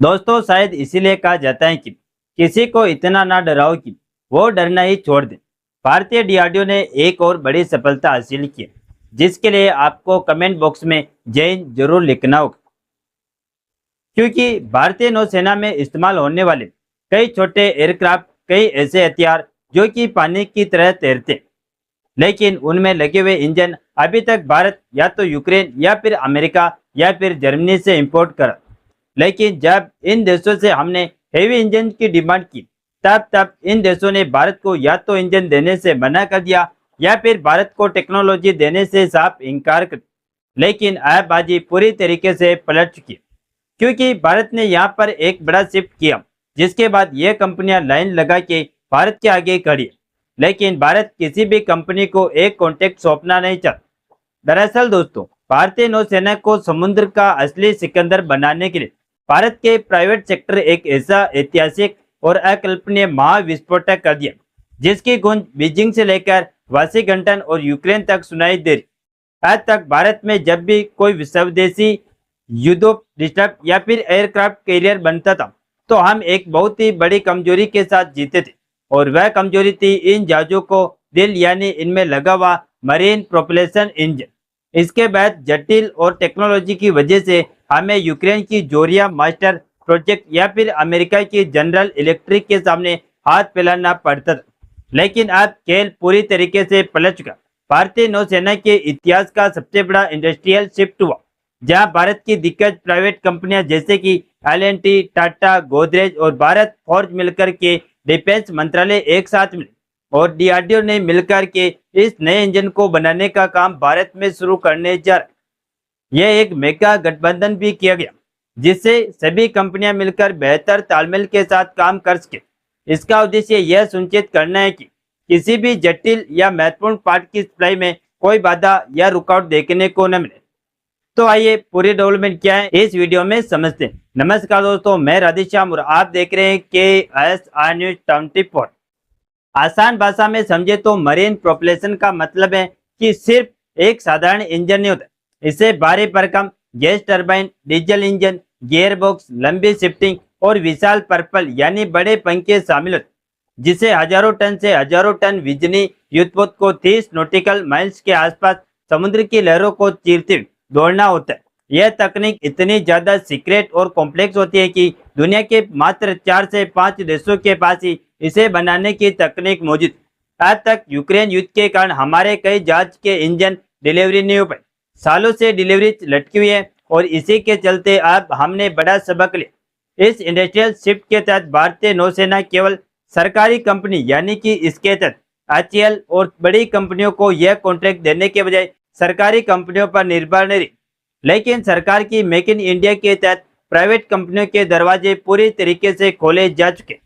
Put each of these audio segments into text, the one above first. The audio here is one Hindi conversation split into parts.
दोस्तों, शायद इसीलिए कहा जाता है कि किसी को इतना ना डराओ कि वो डरना ही छोड़ दे। भारतीय डीआरडीओ ने एक और बड़ी सफलता हासिल की है, जिसके लिए आपको कमेंट बॉक्स में जय हिंद जरूर लिखना होगा। क्योंकि भारतीय नौसेना में इस्तेमाल होने वाले कई छोटे एयरक्राफ्ट, कई ऐसे हथियार जो कि पानी की तरह तैरते हैं, लेकिन उनमें लगे हुए इंजन अभी तक भारत या तो यूक्रेन या फिर अमेरिका या फिर जर्मनी से इंपोर्ट करा। लेकिन जब इन देशों से हमने हेवी इंजन की डिमांड की, तब तब इन देशों ने भारत को या तो इंजन देने से मना कर दिया या फिर भारत को टेक्नोलॉजी देने से साफ इनकार कर दिया। लेकिन अब बाजी पूरी तरीके से पलट चुकी है, क्योंकि भारत ने यहाँ पर एक बड़ा शिफ्ट किया, जिसके बाद ये कंपनियां लाइन लगा के भारत के आगे खड़ी है। लेकिन भारत किसी भी कंपनी को एक कॉन्ट्रैक्ट सौंपना नहीं चाहता। दरअसल दोस्तों, भारतीय नौसेना को समुद्र का असली सिकंदर बनाने के लिए भारत के प्राइवेट सेक्टर एक ऐसा ऐतिहासिक और अकल्पनीय महाविस्फोटक कर दिया, जिसकी गूंज बीजिंग से लेकर वाशिंगटन और यूक्रेन तक सुनाई दे रही। आज तक भारत में जब भी कोई स्वदेशी युद्धोपनिषद या फिर एयरक्राफ्ट कैरियर बनता था, तो हम एक बहुत ही बड़ी कमजोरी के साथ जीते थे, और वह कमजोरी थी इन जहाजों को दिल, यानी इनमें लगा हुआ मरीन प्रोपल्शन इंजन। इसके बाद जटिल और टेक्नोलॉजी की वजह से हमें यूक्रेन की जोरिया मास्टर प्रोजेक्ट या फिर अमेरिका की जनरल इलेक्ट्रिक के सामने हाथ फैलाना पड़ता था। लेकिन अब खेल पूरी तरीके से पलट चुका। भारतीय नौसेना के इतिहास का सबसे बड़ा इंडस्ट्रियल शिफ्ट हुआ, जहां भारत की दिग्गज प्राइवेट कंपनियां जैसे कि एल&टी, टाटा, गोदरेज और भारत फोर्ज मिलकर के डिफेंस मंत्रालय एक साथ मिले और डीआरडीओ ने मिलकर के इस नए इंजन को बनाने का काम भारत में शुरू करने जा रहा है। यह एक मेगा गठबंधन भी किया गया, जिससे सभी कंपनियां मिलकर बेहतर तालमेल के साथ काम कर सके। इसका उद्देश्य यह सुनिश्चित करना है कि किसी भी जटिल या महत्वपूर्ण पार्ट की सप्लाई में कोई बाधा या रुकावट देखने को न मिले। तो आइए पूरी डेवलपमेंट क्या है इस वीडियो में समझते हैं। नमस्कार दोस्तों, मैं राधेश्याम और आप देख रहे हैं KSR न्यूज 24। आसान भाषा में समझे तो मरीन प्रोपल्शन का मतलब है कि सिर्फ एक साधारण इंजन नहीं होता। इसे भारी भरकम gas turbine, diesel engine, gear box, लंबी शिफ्टिंग और विशाल पर्पल यानी बड़े पंखे शामिल होते, जिसे हजारों टन से हजारों टन बिजली युद्धपोत को 30 नॉटिकल माइल्स के आसपास समुद्र की लहरों को चीरते हुए दौड़ना होता है। यह तकनीक इतनी ज्यादा सीक्रेट और कॉम्प्लेक्स होती है कि दुनिया के मात्र 4 से 5 देशों के पास ही इसे बनाने की तकनीक मौजूद। आज तक यूक्रेन युद्ध के कारण हमारे कई जहाज के इंजन डिलीवरी नहीं हो पाए। सालों से डिलीवरी लटकी हुई है और इसी के चलते अब हमने बड़ा सबक लिया। इस इंडस्ट्रियल शिफ्ट के तहत भारतीय नौसेना केवल सरकारी कंपनी यानी कि इसके तहत HAL और बड़ी कंपनियों को यह कॉन्ट्रैक्ट देने के बजाय सरकारी कंपनियों पर निर्भर नहीं रही। लेकिन सरकार की मेक इन इंडिया के तहत प्राइवेट कंपनियों के दरवाजे पूरी तरीके से खोले जा चुके।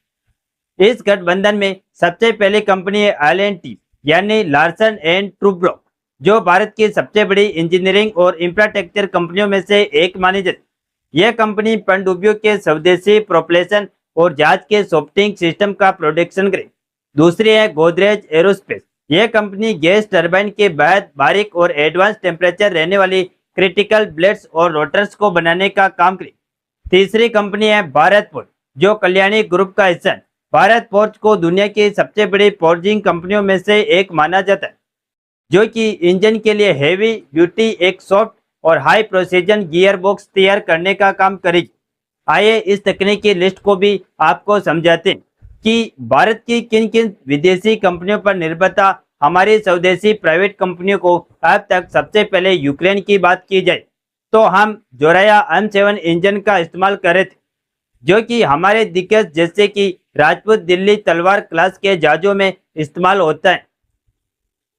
इस गठबंधन में सबसे पहली कंपनी है एल&टी यानी लार्सन एंड टूब्रो, जो भारत की सबसे बड़ी इंजीनियरिंग और इंफ्रास्ट्रक्चर कंपनियों में से एक मानी जाती। यह कंपनी पनडुब्बियों के स्वदेशी प्रोपल्शन और जहाज के सॉफ्टिंग सिस्टम का प्रोडक्शन करे। दूसरी है गोदरेज एरोस्पेस। यह कंपनी गैस टरबाइन के बाद बारीक और एडवांस टेम्परेचर रहने वाली क्रिटिकल ब्लेड्स और रोटर्स को बनाने का काम करे। तीसरी कंपनी है भारत फोर्ज, जो कल्याणी ग्रुप का हिस्सा है। भारत फोर्ज को दुनिया की सबसे बड़ी फोर्जिंग कंपनियों में से एक माना जाता है, जो कि इंजन के लिए हेवी ड्यूटी एक सॉफ्ट और हाई प्रोसीजन गियर बॉक्स तैयार करने का काम करेगी। आइए इस तकनीकी लिस्ट को भी आपको समझाते हैं कि भारत की किन किन विदेशी कंपनियों पर निर्भरता हमारी स्वदेशी प्राइवेट कंपनियों को अब तक। सबसे पहले यूक्रेन की बात की जाए तो हम जोराया M7 इंजन का इस्तेमाल कर रहे थे, जो कि हमारे दिग्गज जैसे कि राजपूत दिल्ली तलवार क्लास के जहाजों में इस्तेमाल होता है।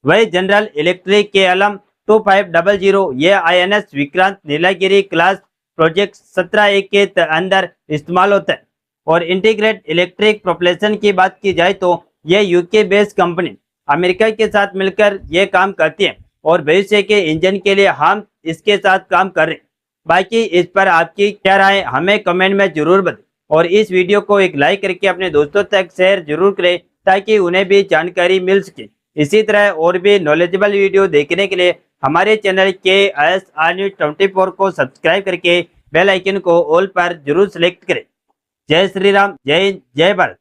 वही जनरल इलेक्ट्रिक के अलम 2500 ये INS Vikrant Nilgiri class project 17A के अंदर इस्तेमाल होता है। और इंटीग्रेट इलेक्ट्रिक प्रोपल्शन की बात की जाए तो यह यूके बेस्ड कंपनी अमेरिका के साथ मिलकर यह काम करती है और भविष्य के इंजन के लिए हम इसके साथ काम कर रहे हैं। बाकी इस पर आपकी क्या राय हमें कमेंट में जरूर बताएं और इस वीडियो को एक लाइक करके अपने दोस्तों तक शेयर जरूर करें, ताकि उन्हें भी जानकारी मिल सके। इसी तरह और भी नॉलेजेबल वीडियो देखने के लिए हमारे चैनल KSR न्यूज 24 को सब्सक्राइब करके बेल आइकन को ऑल पर जरूर सेलेक्ट करें। जय श्री राम, जय हिंद, जय भारत।